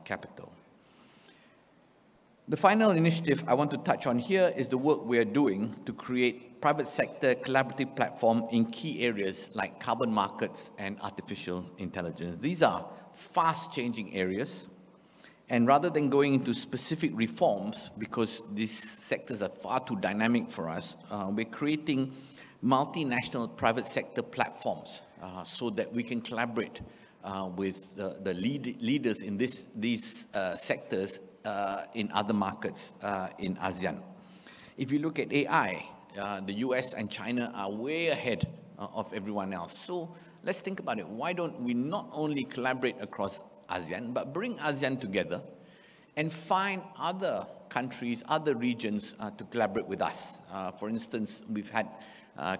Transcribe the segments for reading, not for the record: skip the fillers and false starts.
capital. The final initiative I want to touch on here is the work we are doing to create private sector collaborative platform in key areas like carbon markets and artificial intelligence. These are fast-changing areas, and rather than going into specific reforms, because these sectors are far too dynamic for us, we're creating multinational private sector platforms so that we can collaborate with the leaders in these sectors in other markets in ASEAN. If you look at AI, the US and China are way ahead of everyone else. So let's think about it. Why don't we not only collaborate across ASEAN, but bring ASEAN together and find other countries, other regions to collaborate with us. For instance, we've had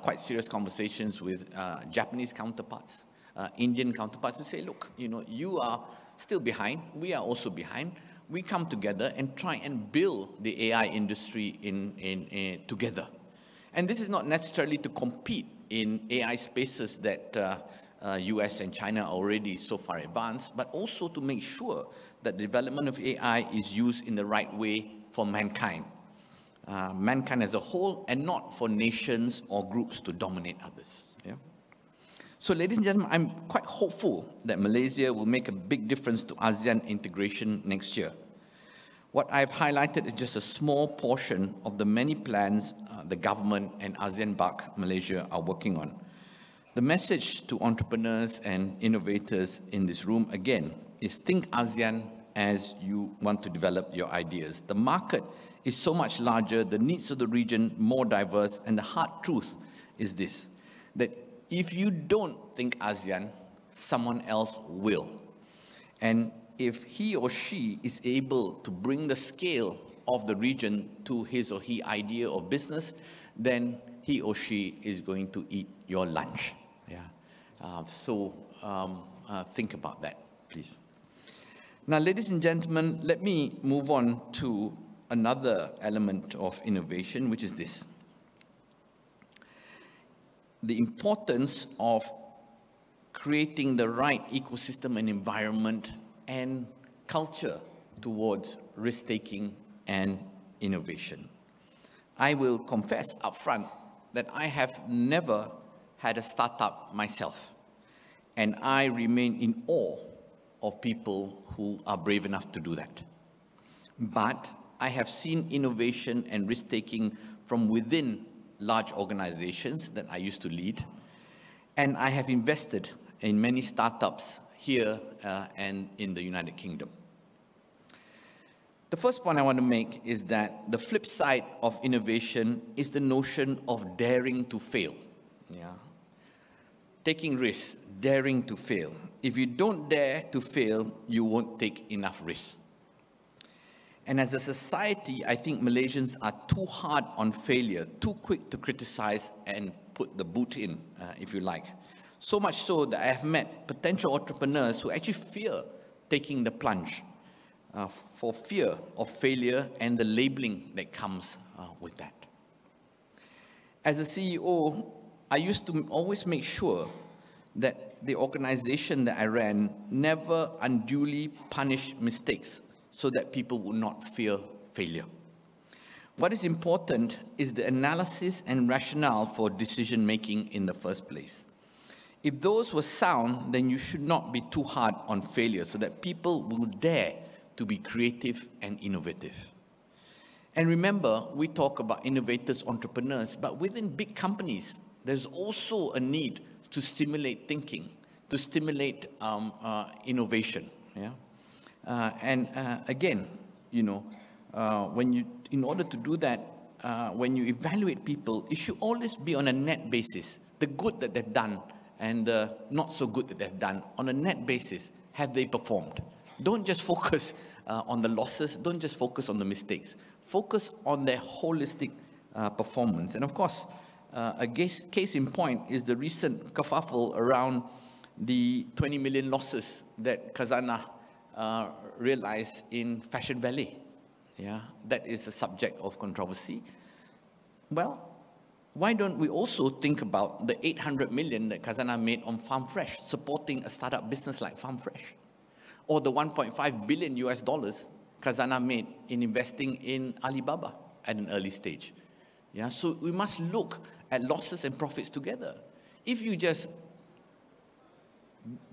quite serious conversations with Japanese counterparts, Indian counterparts, who say, look, you are still behind, we are also behind. We come together and try and build the AI industry together. And this is not necessarily to compete in AI spaces that US and China are already so far advanced, but also to make sure that the development of AI is used in the right way for mankind. Mankind as a whole, and not for nations or groups to dominate others. Yeah? So ladies and gentlemen, I'm quite hopeful that Malaysia will make a big difference to ASEAN integration next year. What I've highlighted is just a small portion of the many plans the government and ASEAN BAC Malaysia are working on. The message to entrepreneurs and innovators in this room, again, is think ASEAN as you want to develop your ideas. The market is so much larger, the needs of the region more diverse, and the hard truth is this, that if you don't think ASEAN, someone else will. And if he or she is able to bring the scale of the region to his or her idea of business, then he or she is going to eat your lunch. Yeah. Think about that, please. Now, ladies and gentlemen, let me move on to another element of innovation, which is this. The importance of creating the right ecosystem and environment and culture towards risk-taking and innovation. I will confess upfront that I have never had a startup myself, and I remain in awe of people who are brave enough to do that. But I have seen innovation and risk-taking from within large organizations that I used to lead, and I have invested in many startups here and in the United Kingdom. The first point I want to make is that the flip side of innovation is the notion of daring to fail. Yeah? Taking risks, daring to fail. If you don't dare to fail, you won't take enough risks. And as a society, I think Malaysians are too hard on failure, too quick to criticize and put the boot in, if you like. So much so that I have met potential entrepreneurs who actually fear taking the plunge for fear of failure and the labeling that comes with that. As a CEO, I used to always make sure that the organization that I ran never unduly punished mistakes so that people would not fear failure. What is important is the analysis and rationale for decision-making in the first place. If those were sound, then you should not be too hard on failure so that people will dare to be creative and innovative. And remember, we talk about innovators, entrepreneurs, but within big companies, there's also a need to stimulate thinking, to stimulate innovation. Yeah? Again, in order to do that, when you evaluate people, it should always be on a net basis. The good that they've done and the not so good that they've done, on a net basis, have they performed? Don't just focus on the losses, don't just focus on the mistakes. Focus on their holistic performance. And of course, a case in point is the recent kerfuffle around the 20 million losses that Khazanah realized in Fashion Valley. Yeah, that is a subject of controversy. Well, why don't we also think about the 800 million that Khazanah made on Farm Fresh, supporting a startup business like Farm Fresh? or the 1.5 billion US dollars Khazanah made in investing in Alibaba at an early stage. Yeah, so we must look at losses and profits together. If you just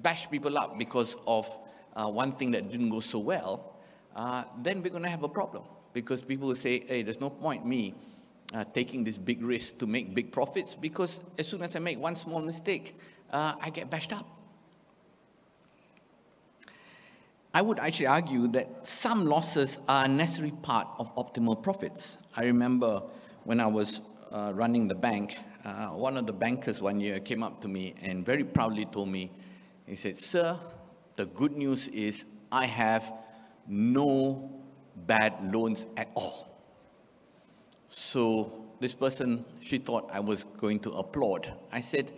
bash people up because of one thing that didn't go so well, then we're going to have a problem, because people will say, hey, there's no point me taking this big risk to make big profits, because as soon as I make one small mistake, I get bashed up. I would actually argue that some losses are a necessary part of optimal profits. I remember when I was running the bank, one of the bankers one year came up to me and very proudly told me, he said, sir, the good news is I have no bad loans at all. So this person, she thought I was going to applaud. I said,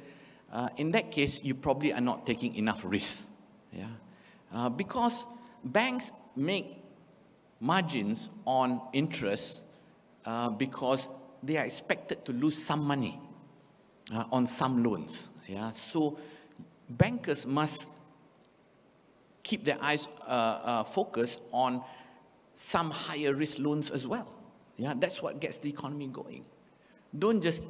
in that case, you probably are not taking enough risk. Yeah? Because banks make margins on interest because they are expected to lose some money on some loans. Yeah? So bankers must keep their eyes focused on some higher risk loans as well. Yeah? That's what gets the economy going. Don't just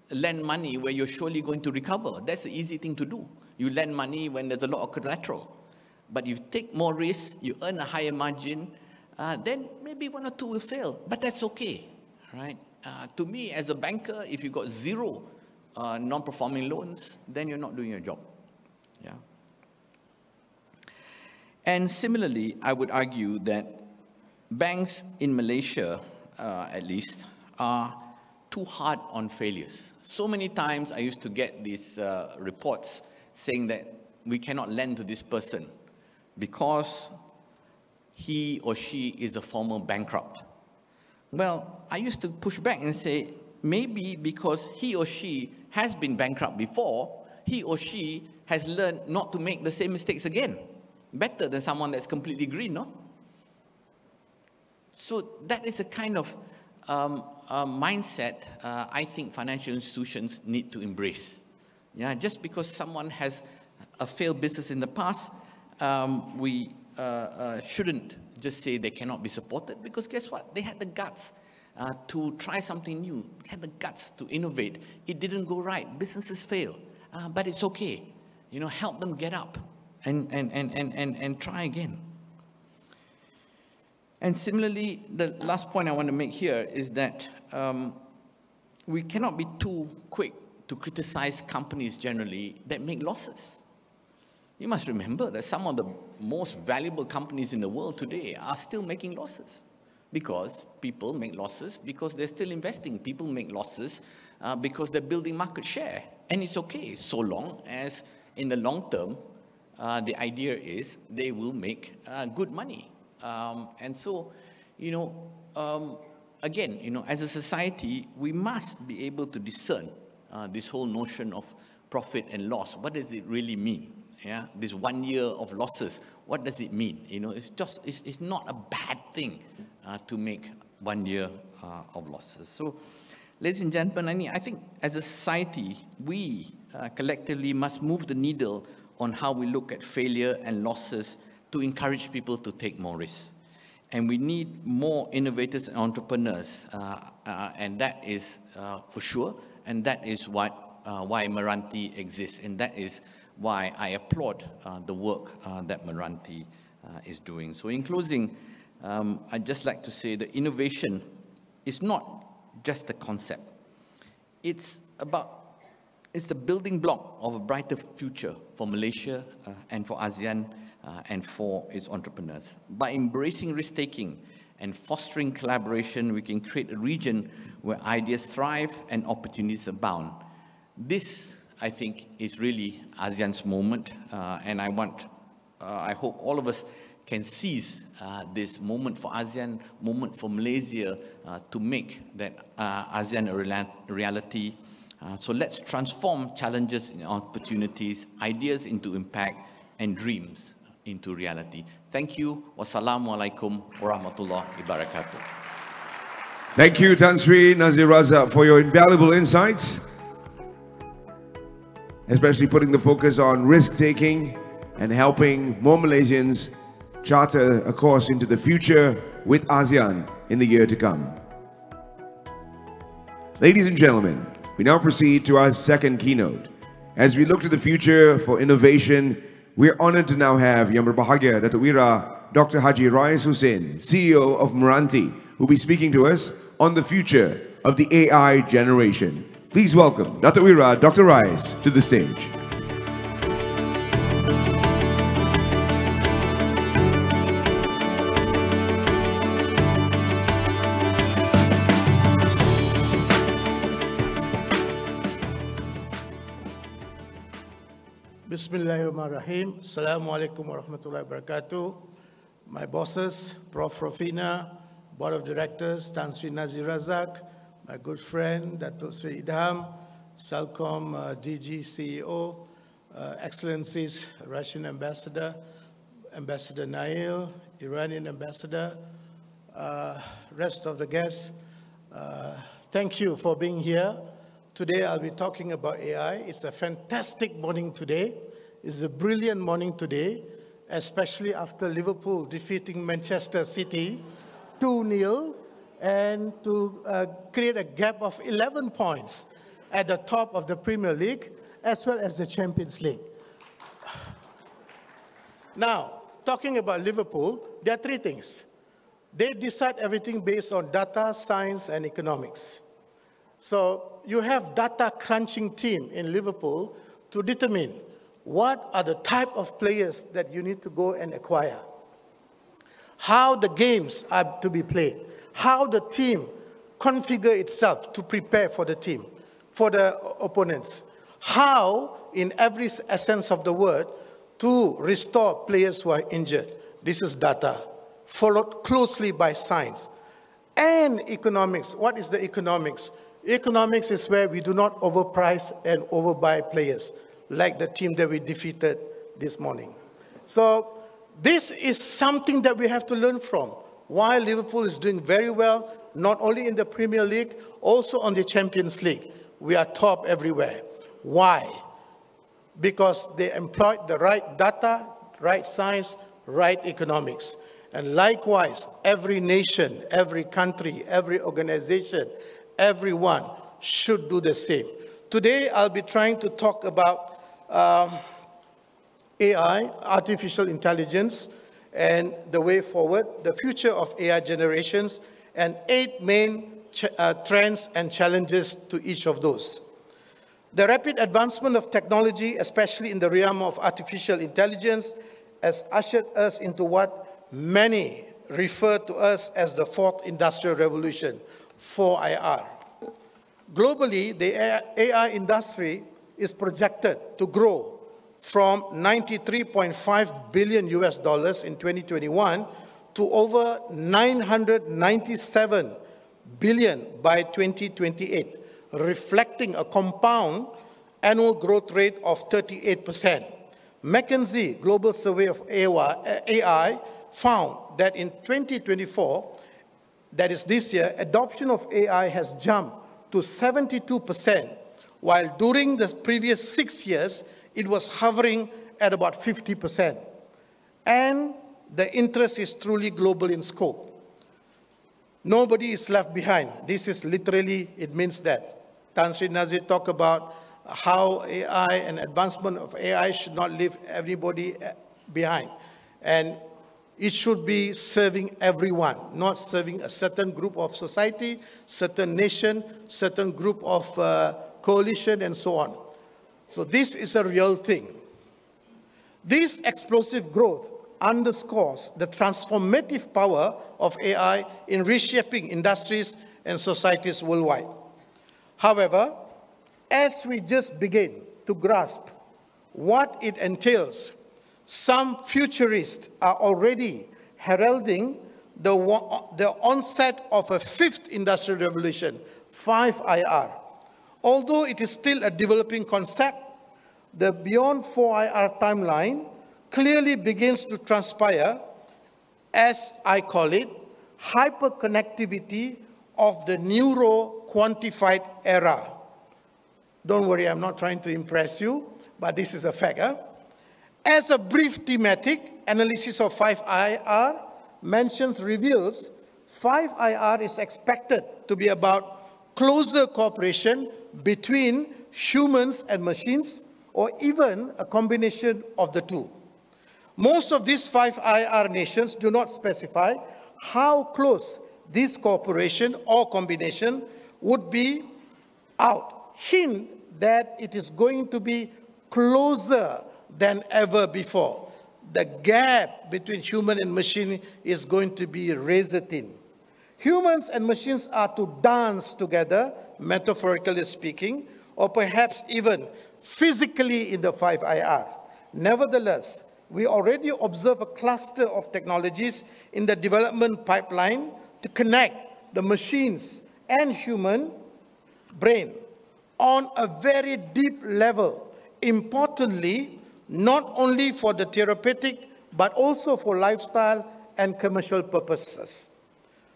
lend money where you're surely going to recover. That's the easy thing to do. You lend money when there's a lot of collateral. But you take more risk, you earn a higher margin, then maybe one or two will fail. But that's okay, right? To me, as a banker, if you got zero non-performing loans, then you're not doing your job. Yeah. And similarly, I would argue that banks in Malaysia, at least, are too hard on failures. So many times I used to get these reports saying that we cannot lend to this person because he or she is a former bankrupt. Well, I used to push back and say, maybe because he or she has been bankrupt before, he or she has learned not to make the same mistakes again. Better than someone that's completely green, no? So that is a kind of mindset I think financial institutions need to embrace. Yeah, just because someone has a failed business in the past, we shouldn't just say they cannot be supported, because guess what? They had the guts to try something new, had the guts to innovate. It didn't go right. Businesses fail, but it's okay. You know, help them get up and try again. And similarly, the last point I want to make here is that we cannot be too quick to criticize companies generally that make losses. You must remember that some of the most valuable companies in the world today are still making losses, because people make losses because they're still investing. People make losses because they're building market share. And it's okay, so long as in the long term, the idea is they will make good money. And so, you know, again, you know, as a society, we must be able to discern this whole notion of profit and loss. What does it really mean? Yeah, this 1 year of losses, what does it mean? You know, it's not a bad thing to make 1 year of losses. So, ladies and gentlemen, I think as a society, we collectively must move the needle on how we look at failure and losses to encourage people to take more risks. And we need more innovators and entrepreneurs, and that is for sure, and that is why Meranti exists, and that is why I applaud the work that Meranti is doing. So in closing, I'd just like to say that innovation is not just a concept. It's the building block of a brighter future for Malaysia and for ASEAN and for its entrepreneurs. By embracing risk-taking and fostering collaboration, we can create a region where ideas thrive and opportunities abound. This, I think, is really ASEAN's moment, and I hope all of us can seize this moment for ASEAN, moment for Malaysia, to make that ASEAN a reality. So let's transform challenges into opportunities, ideas into impact, and dreams into reality. Thank you. Wassalamualaikum warahmatullahi wabarakatuh. Thank you, Tan Sri Nazir Raza, for your invaluable insights, especially putting the focus on risk-taking and helping more Malaysians charter a course into the future with ASEAN in the year to come. Ladies and gentlemen, we now proceed to our second keynote. As we look to the future for innovation, we're honored to now have Yang Berbahagia Datuk Wira Dr. Haji Rais Hussein, CEO of Meranti, who will be speaking to us on the future of the AI generation. Please welcome Datuk Wira Dr. Rais to the stage. Bismillahirrahmanirrahim. Assalamualaikum warahmatullahi wabarakatuh. My bosses, Prof. Rafina, Board of Directors, Tan Sri Nazir Razak, my good friend, Datuk Sri Idham, Celcom DG CEO, Excellencies, Russian Ambassador, Ambassador Nail, Iranian Ambassador, rest of the guests, thank you for being here. Today I'll be talking about AI. It's a fantastic morning today. It's a brilliant morning today, especially after Liverpool defeating Manchester City 2-0 and to create a gap of 11 points at the top of the Premier League as well as the Champions League. Now, talking about Liverpool, there are three things. They decide everything based on data, science, and economics. So you have data crunching team in Liverpool to determine what are the type of players that you need to go and acquire, how the games are to be played, how the team configure itself to prepare for the team, for the opponents, how in every essence of the word to restore players who are injured. This is data, followed closely by science. And economics. What is the economics? Economics is where we do not overprice and overbuy players, like the team that we defeated this morning. So this is something that we have to learn from. While Liverpool is doing very well, not only in the Premier League, also on the Champions League. We are top everywhere. Why? Because they employed the right data, right science, right economics. And likewise, every nation, every country, every organization, everyone should do the same. Today, I'll be trying to talk about AI, artificial intelligence, and the way forward, the future of AI generations, and 8 main trends and challenges to each of those. The rapid advancement of technology, especially in the realm of artificial intelligence, has ushered us into what many refer to us as the 4th Industrial Revolution, 4IR. Globally, the AI industry is projected to grow from $93.5 billion in 2021 to over $997 billion by 2028, reflecting a compound annual growth rate of 38%. McKinsey Global Survey of AI found that in 2024, that is this year, adoption of AI has jumped to 72%, while during the previous 6 years, it was hovering at about 50%. And the interest is truly global in scope. Nobody is left behind. This is literally, it means that. Tan Sri Nazir talked about how AI and advancement of AI should not leave everybody behind. And it should be serving everyone, not serving a certain group of society, certain nation, certain group of coalition, and so on. So this is a real thing. This explosive growth underscores the transformative power of AI in reshaping industries and societies worldwide. However, as we just begin to grasp what it entails, some futurists are already heralding the onset of a 5th industrial revolution, 5IR. Although it is still a developing concept, the beyond 4IR timeline clearly begins to transpire, as I call it, hyperconnectivity of the neuro-quantified era. Don't worry, I'm not trying to impress you, but this is a fact. As a brief thematic, analysis of 5IR reveals 5IR is expected to be about closer cooperation between humans and machines, or even a combination of the two. Most of these 5IR nations do not specify how close this cooperation or combination would be out. Hint that it is going to be closer than ever before. The gap between human and machine is going to be razor thin. Humans and machines are to dance together, metaphorically speaking, or perhaps even physically in the 5IR. Nevertheless, we already observe a cluster of technologies in the development pipeline to connect the machines and human brain on a very deep level. Importantly, not only for the therapeutic, but also for lifestyle and commercial purposes.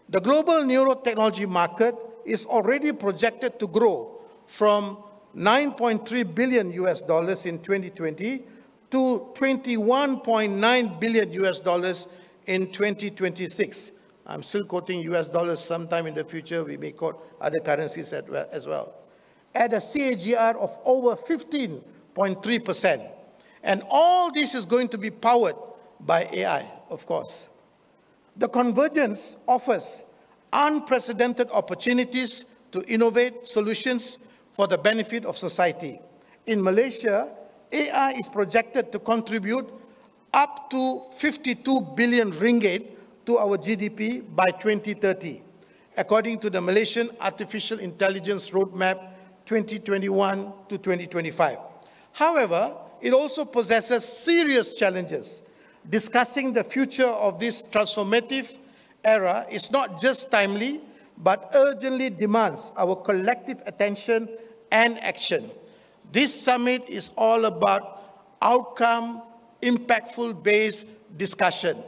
The global neurotechnology market is already projected to grow from $9.3 billion US in 2020 to $21.9 billion US in 2026. I'm still quoting US dollars. Sometime in the future, we may quote other currencies as well. At a CAGR of over 15.3%. And all this is going to be powered by AI, of course. The convergence offers unprecedented opportunities to innovate solutions for the benefit of society. In Malaysia, AI is projected to contribute up to 52 billion ringgit to our GDP by 2030, according to the Malaysian Artificial Intelligence Roadmap 2021 to 2025. However, it also possesses serious challenges. Discussing the future of this transformative era is not just timely, but urgently demands our collective attention and action. This summit is all about outcome, impactful-based discussion.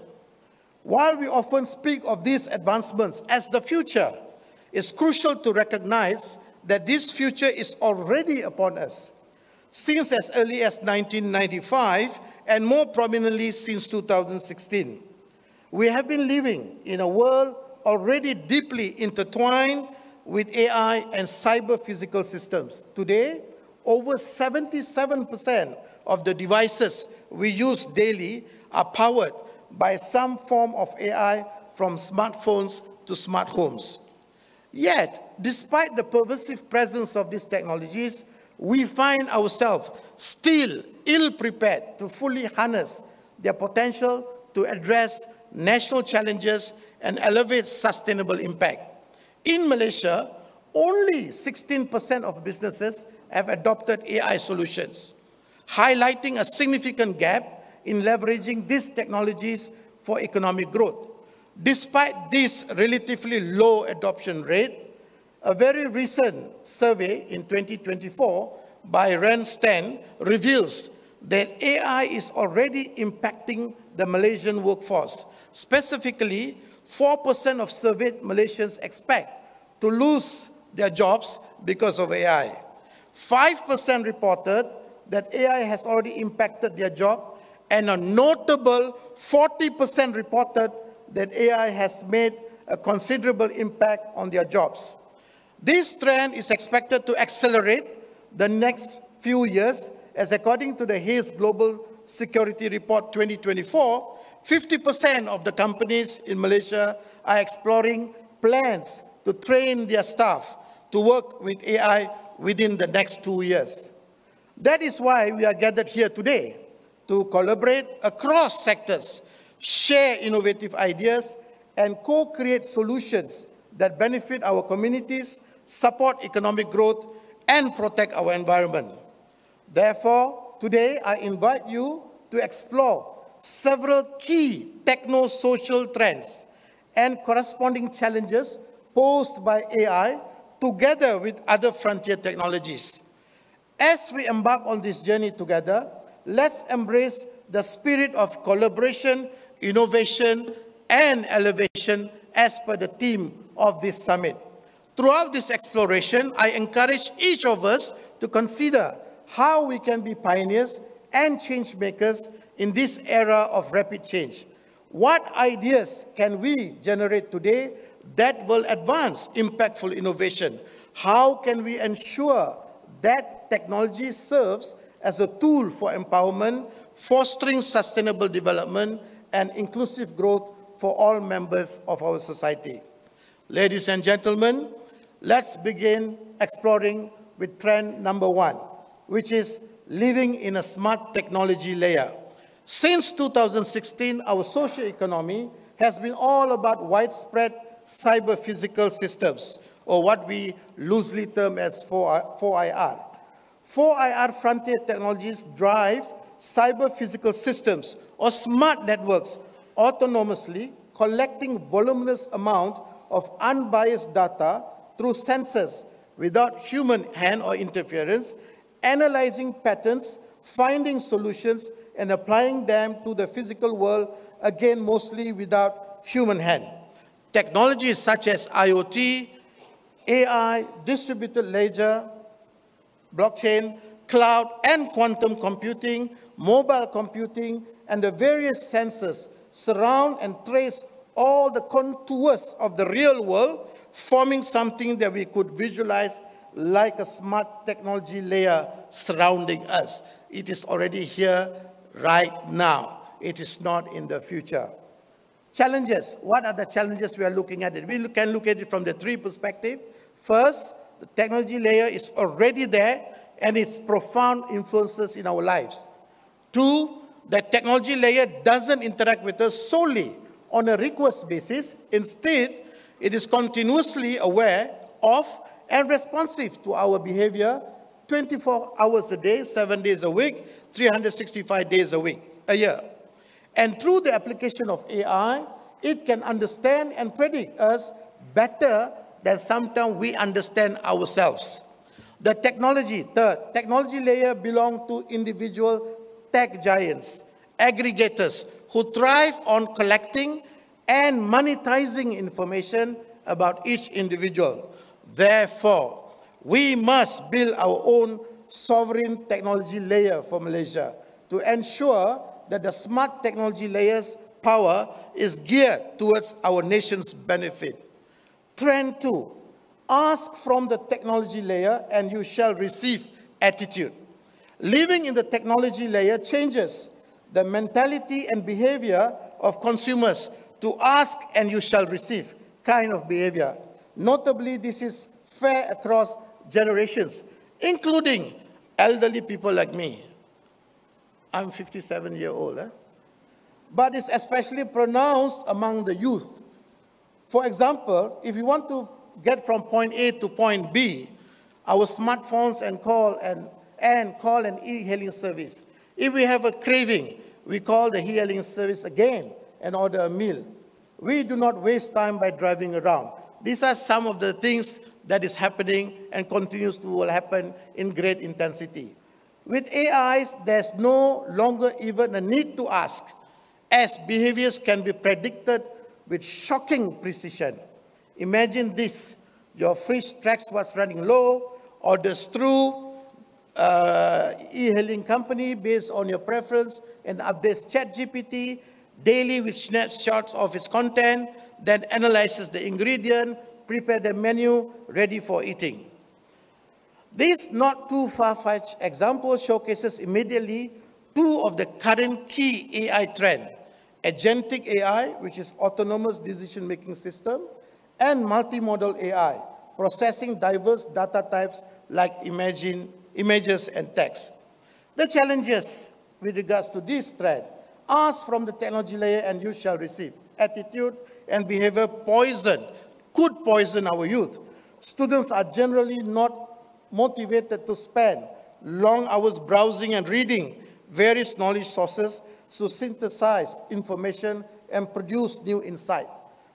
While we often speak of these advancements as the future, it's crucial to recognize that this future is already upon us. Since as early as 1995, and more prominently since 2016. We have been living in a world already deeply intertwined with AI and cyber-physical systems. Today, over 77% of the devices we use daily are powered by some form of AI, from smartphones to smart homes. Yet, despite the pervasive presence of these technologies, we find ourselves still ill-prepared to fully harness their potential to address national challenges and elevate sustainable impact. In Malaysia, only 16% of businesses have adopted AI solutions, highlighting a significant gap in leveraging these technologies for economic growth. Despite this relatively low adoption rate, a very recent survey in 2024 by Randstad reveals that AI is already impacting the Malaysian workforce. Specifically, 4% of surveyed Malaysians expect to lose their jobs because of AI. 5% reported that AI has already impacted their job, and a notable 40% reported that AI has made a considerable impact on their jobs. This trend is expected to accelerate the next few years, as according to the Hayes Global Security Report 2024, 50% of the companies in Malaysia are exploring plans to train their staff to work with AI within the next 2 years. That is why we are gathered here today, to collaborate across sectors, share innovative ideas, and co-create solutions that benefit our communities, support economic growth, and protect our environment. Therefore, today I invite you to explore several key techno-social trends and corresponding challenges posed by AI together with other frontier technologies. As we embark on this journey together, let's embrace the spirit of collaboration, innovation, and elevation as per the theme of this summit. Throughout this exploration, I encourage each of us to consider how we can be pioneers and change makers in this era of rapid change. What ideas can we generate today that will advance impactful innovation? How can we ensure that technology serves as a tool for empowerment, fostering sustainable development and inclusive growth for all members of our society? Ladies and gentlemen, let's begin exploring with trend number 1, which is living in a smart technology layer. Since 2016, our social economy has been all about widespread cyber-physical systems, or what we loosely term as 4IR. 4IR frontier technologies drive cyber-physical systems, or smart networks, autonomously collecting voluminous amounts of unbiased data through sensors without human hand or interference, analyzing patterns, finding solutions, and applying them to the physical world, again, mostly without human hand. Technologies such as IoT, AI, distributed ledger, blockchain, cloud, and quantum computing, mobile computing, and the various sensors surround and trace all the contours of the real world, forming something that we could visualize like a smart technology layer surrounding us. It is already here right now. It is not in the future. Challenges. What are the challenges we are looking at? We can look at it from the 3 perspectives. First, the technology layer is already there and its profound influences in our lives. 2, the technology layer doesn't interact with us solely on a request basis. Instead, it is continuously aware of and responsive to our behavior 24 hours a day, 7 days a week, 365 days a year. And through the application of AI, it can understand and predict us better than sometimes we understand ourselves. The technology, third, technology layer belongs to individual tech giants, aggregators who thrive on collecting and monetizing information about each individual. Therefore, we must build our own sovereign technology layer for Malaysia to ensure that the smart technology layer's power is geared towards our nation's benefit. Trend 2, ask from the technology layer and you shall receive attitude. Living in the technology layer changes the mentality and behavior of consumers to ask and you shall receive kind of behavior. Notably, this is fair across generations, including elderly people like me. I'm 57 years old, but it's especially pronounced among the youth. For example, if you want to get from point A to point B, our smartphones and call an e-hailing service. If we have a craving, we call the e-hailing service again and order a meal. We do not waste time by driving around. These are some of the things that is happening and continues to will happen in great intensity. With AIs, there's no longer even a need to ask, as behaviors can be predicted with shocking precision. Imagine this: your fridge tracks what's running low, orders through e-hailing company based on your preference, and updates ChatGPT daily with snapshots of its content, then analyzes the ingredient, prepare the menu, ready for eating. This not too far-fetched example showcases immediately 2 of the current key AI trends: agentic AI, which is autonomous decision-making system, and multimodal AI, processing diverse data types like images and text. The challenges with regards to this trend: ask from the technology layer and you shall receive. Attitude and behavior could poison our youth. Students are generally not motivated to spend long hours browsing and reading various knowledge sources to synthesize information and produce new insight.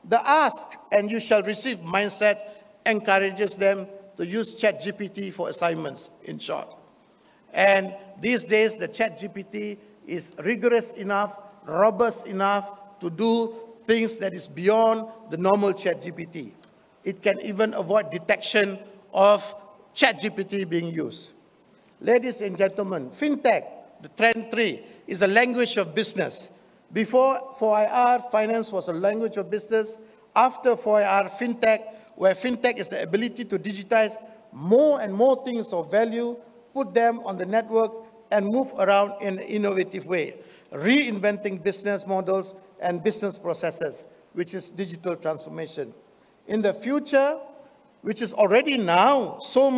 The ask and you shall receive mindset encourages them to use ChatGPT for assignments, in short. And these days, the ChatGPT is rigorous enough, robust enough to do things that is beyond the normal ChatGPT. It can even avoid detection of ChatGPT being used. Ladies and gentlemen, fintech the trend 3, is the language of business. Before 4IR, finance was a language of business. After 4IR, fintech, where fintech is the ability to digitize more and more things of value, put them on the network, and move around in an innovative way, reinventing business models and business processes, which is digital transformation. In the future, which is already now so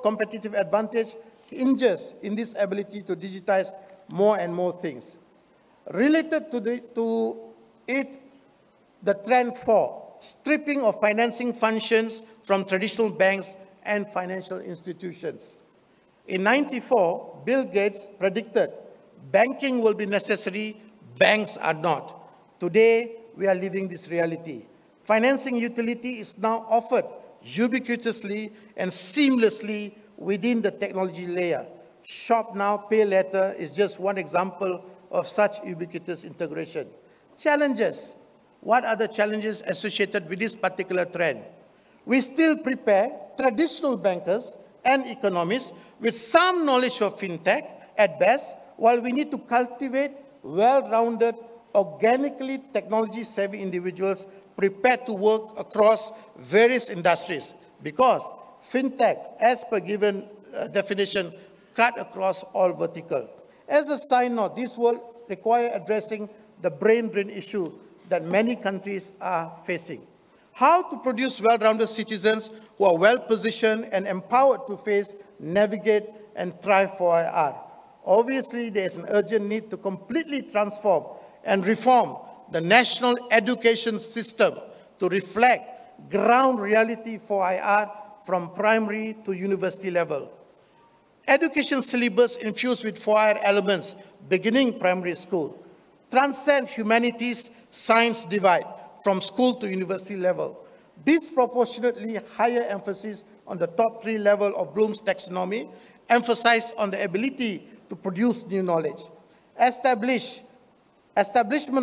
competitive advantage, hinges in this ability to digitize more and more things. Related to it, the trend 4, stripping of financing functions from traditional banks and financial institutions. In 1994, Bill Gates predicted banking will be necessary, banks are not. Today, we are living this reality. Financing utility is now offered ubiquitously and seamlessly within the technology layer. Shop now, pay later is just one example of such ubiquitous integration. Challenges. What are the challenges associated with this particular trend? We still prepare traditional bankers and economists with some knowledge of fintech at best, while we need to cultivate well-rounded, organically technology-savvy individuals prepared to work across various industries, because fintech, as per given definition, cut across all vertical. As a side note, this will require addressing the brain drain issue that many countries are facing. How to produce well-rounded citizens who are well-positioned and empowered to face, navigate, and thrive for IR. Obviously, there is an urgent need to completely transform and reform the national education system to reflect ground reality for IR from primary to university level. Education syllabus infused with 4IR elements beginning primary school. Transcend humanities science divide from school to university level. Disproportionately higher emphasis on the top 3 level of Bloom's taxonomy, emphasize on the ability to produce new knowledge. Establishment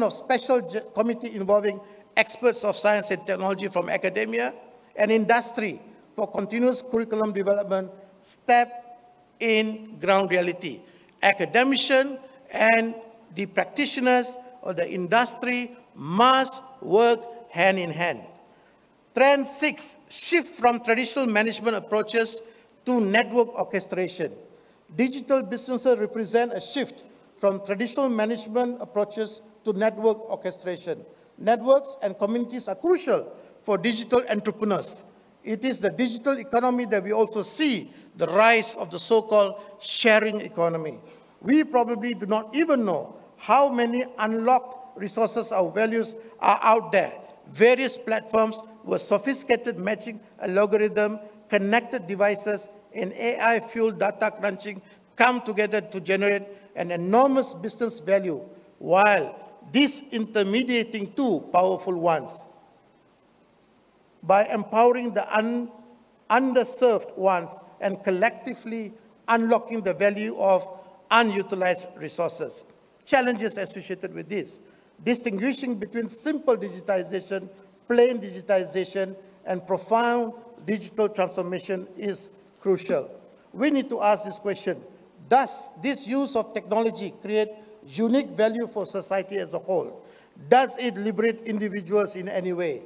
of special committee involving experts of science and technology from academia and industry for continuous curriculum development, step in ground reality. Academician and the practitioners or the industry must work hand in hand. Trend 6, shift from traditional management approaches to network orchestration. Digital businesses represent a shift from traditional management approaches to network orchestration. Networks and communities are crucial for digital entrepreneurs. It is the digital economy that we also see the rise of the so-called sharing economy. We probably do not even know how many unlocked resources or values are out there. Various platforms with sophisticated matching algorithm, connected devices, and AI-fueled data crunching come together to generate an enormous business value, while disintermediating two powerful ones. By empowering the underserved ones and collectively unlocking the value of unutilized resources. Challenges associated with this. Distinguishing between simple digitization, plain digitization, and profound digital transformation is crucial. We need to ask this question: does this use of technology create unique value for society as a whole? Does it liberate individuals in any way?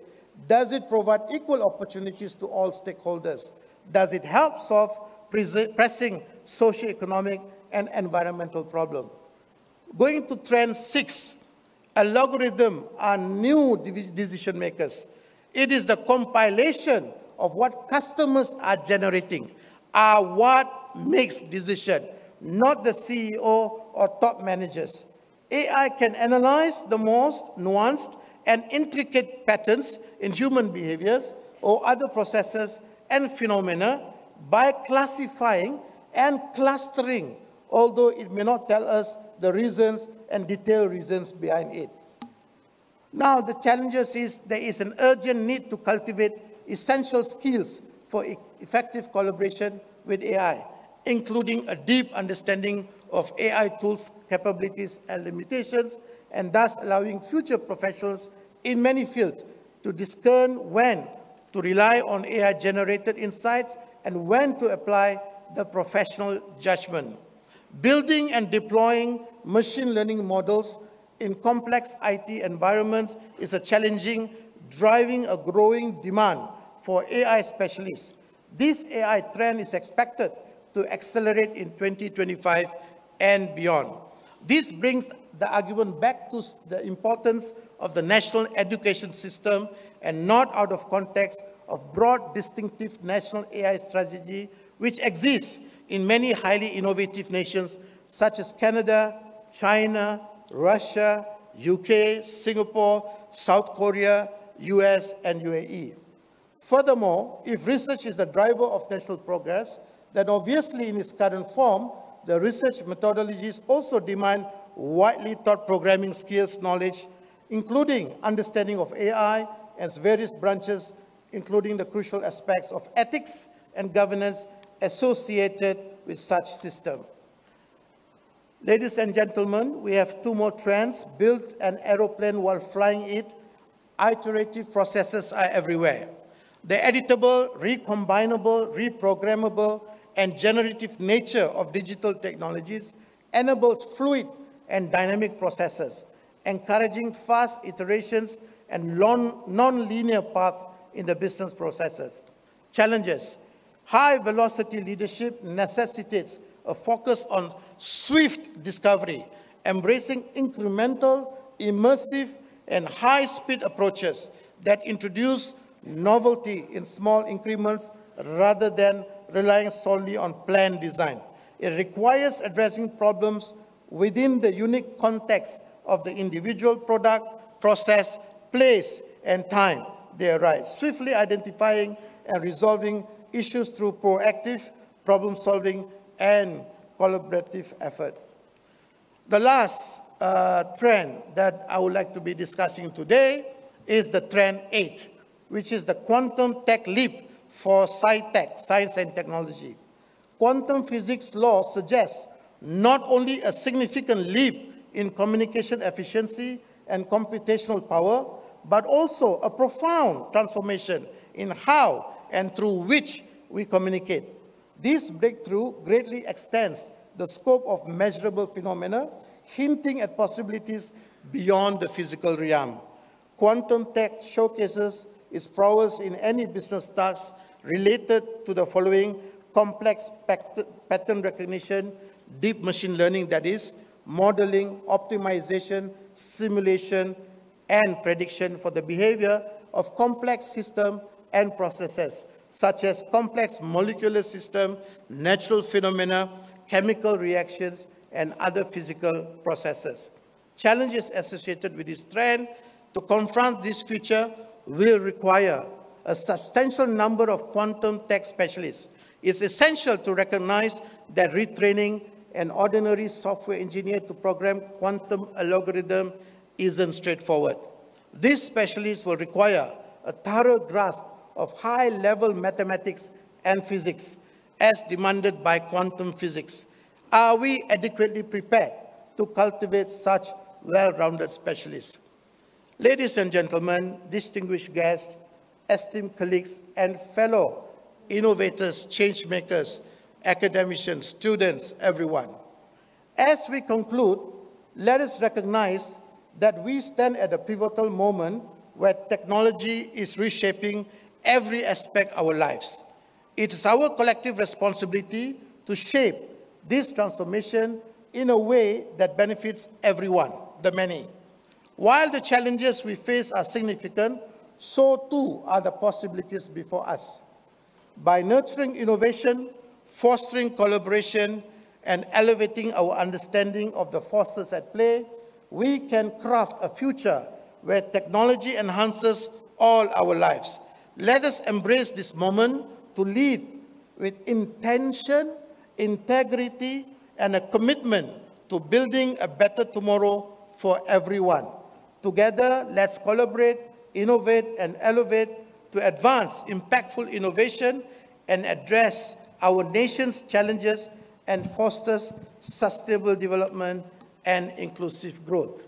Does it provide equal opportunities to all stakeholders? Does it help solve pressing socio-economic and environmental problems? Going to trend 6, algorithms are new decision makers. It is the compilation of what customers are generating, are what makes decision, not the CEO or top managers. AI can analyze the most nuanced and intricate patterns in human behaviors or other processes and phenomena by classifying and clustering, although it may not tell us the reasons and detailed reasons behind it. Now, the challenges is there is an urgent need to cultivate essential skills for effective collaboration with AI, including a deep understanding of AI tools, capabilities, and limitations, and thus allowing future professionals in many fields to discern when to rely on AI-generated insights and when to apply the professional judgment. Building and deploying machine learning models in complex IT environments is a challenging, driving a growing demand for AI specialists. This AI trend is expected to accelerate in 2025 and beyond. This brings the argument back to the importance of the national education system and not out of context of broad, distinctive national AI strategy, which exists in many highly innovative nations such as Canada, China, Russia, UK, Singapore, South Korea, US, and UAE. Furthermore, if research is the driver of national progress, then obviously in its current form, the research methodologies also demand widely taught programming skills knowledge, including understanding of AI and its various branches, including the crucial aspects of ethics and governance associated with such system. Ladies and gentlemen, we have two more trends: build an aeroplane while flying it. Iterative processes are everywhere. The editable, recombinable, reprogrammable, and generative nature of digital technologies enables fluid and dynamic processes, encouraging fast iterations and non-linear paths in the business processes. Challenges. High-velocity leadership necessitates a focus on swift discovery, embracing incremental, immersive, and high-speed approaches that introduce novelty in small increments rather than relying solely on planned design. It requires addressing problems within the unique context of the individual product, process, place, and time they arise, swiftly identifying and resolving issues through proactive problem-solving and collaborative effort. The last trend that I would like to be discussing today is the trend 8, which is the quantum tech leap for sci-tech, science and technology. Quantum physics law suggests not only a significant leap in communication efficiency and computational power, but also a profound transformation in how and through which we communicate. This breakthrough greatly extends the scope of measurable phenomena, hinting at possibilities beyond the physical realm. Quantum tech showcases its prowess in any business task related to the following: complex pattern recognition, deep machine learning, that is, modeling, optimization, simulation, and prediction for the behavior of complex systems and processes, such as complex molecular systems, natural phenomena, chemical reactions, and other physical processes. Challenges associated with this trend to confront this future will require a substantial number of quantum tech specialists. It's essential to recognize that retraining an ordinary software engineer to program quantum algorithm isn't straightforward. These specialists will require a thorough grasp of high-level mathematics and physics as demanded by quantum physics. Are we adequately prepared to cultivate such well-rounded specialists? Ladies and gentlemen, distinguished guests, esteemed colleagues, and fellow innovators, change makers, academicians, students, everyone. As we conclude, let us recognize that we stand at a pivotal moment where technology is reshaping every aspect of our lives. It is our collective responsibility to shape this transformation in a way that benefits everyone, the many. While the challenges we face are significant, so too are the possibilities before us. By nurturing innovation, fostering collaboration, and elevating our understanding of the forces at play, we can craft a future where technology enhances all our lives. Let us embrace this moment to lead with intention, integrity, and a commitment to building a better tomorrow for everyone. Together, let's collaborate, innovate, and elevate to advance impactful innovation and address our nation's challenges and fosters sustainable development and inclusive growth.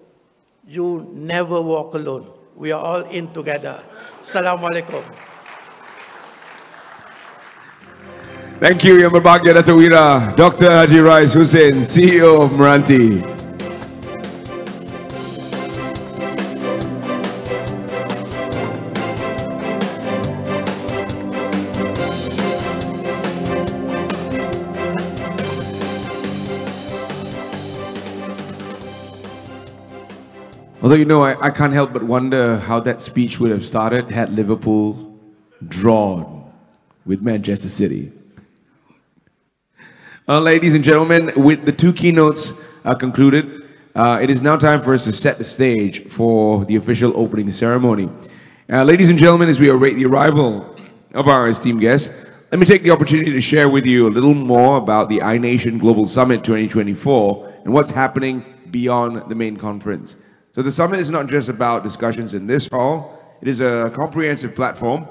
You never walk alone. We are all in together. Assalamu alaikum. Thank you, Yang Berbahagia Datuk Wira, Dr. Haji Rais Hussein, CEO of Meranti. Although, you know, I can't help but wonder how that speech would have started had Liverpool drawn with Manchester City. Ladies and gentlemen, with the two keynotes concluded, it is now time for us to set the stage for the official opening ceremony. Ladies and gentlemen, as we await the arrival of our esteemed guests, let me take the opportunity to share with you a little more about the iNation Global Summit 2024 and what's happening beyond the main conference. So the summit is not just about discussions in this hall, it is a comprehensive platform.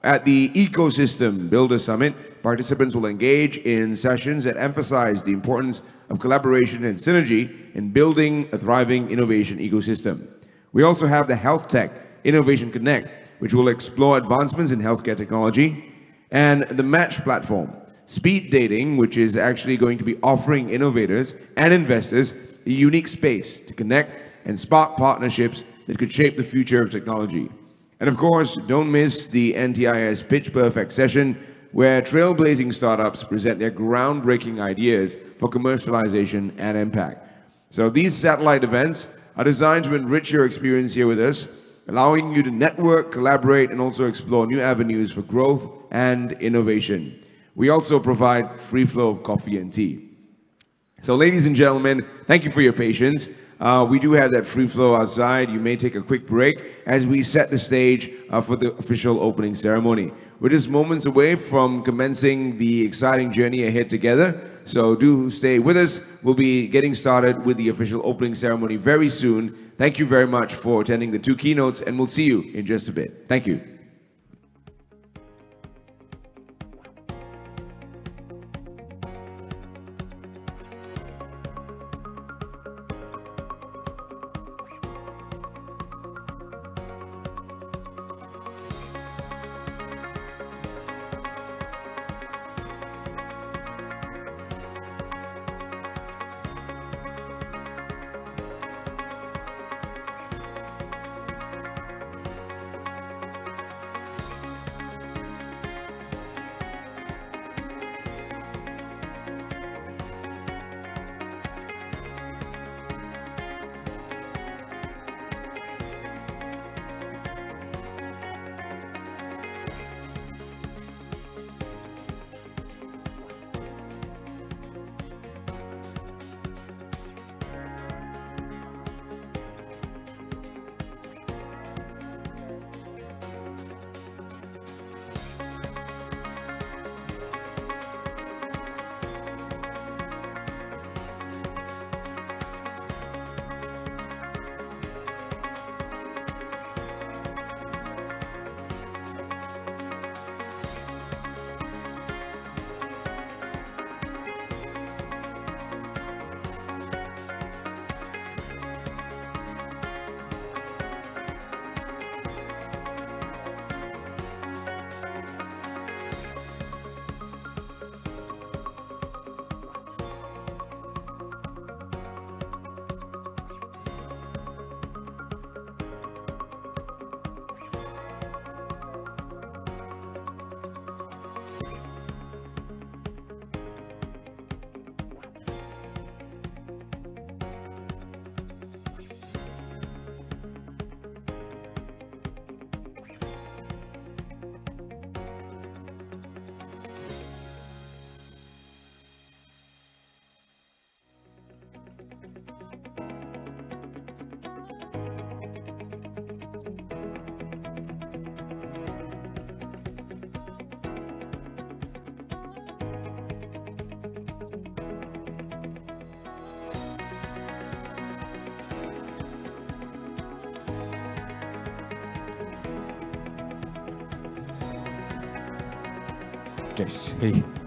At the Ecosystem Builder Summit, participants will engage in sessions that emphasize the importance of collaboration and synergy in building a thriving innovation ecosystem. We also have the Health Tech Innovation Connect, which will explore advancements in healthcare technology, and the Match platform, speed dating, which is actually going to be offering innovators and investors a unique space to connect and spark partnerships that could shape the future of technology. And of course, don't miss the NTIS Pitch Perfect session, where trailblazing startups present their groundbreaking ideas for commercialization and impact. So these satellite events are designed to enrich your experience here with us, allowing you to network, collaborate, and also explore new avenues for growth and innovation. We also provide free flow of coffee and tea. So ladies and gentlemen, thank you for your patience. We do have that free flow outside. You may take a quick break as we set the stage for the official opening ceremony. We're just moments away from commencing the exciting journey ahead together. So do stay with us. We'll be getting started with the official opening ceremony very soon. Thank you very much for attending the two keynotes, and we'll see you in just a bit. Thank you. Yes. Hey.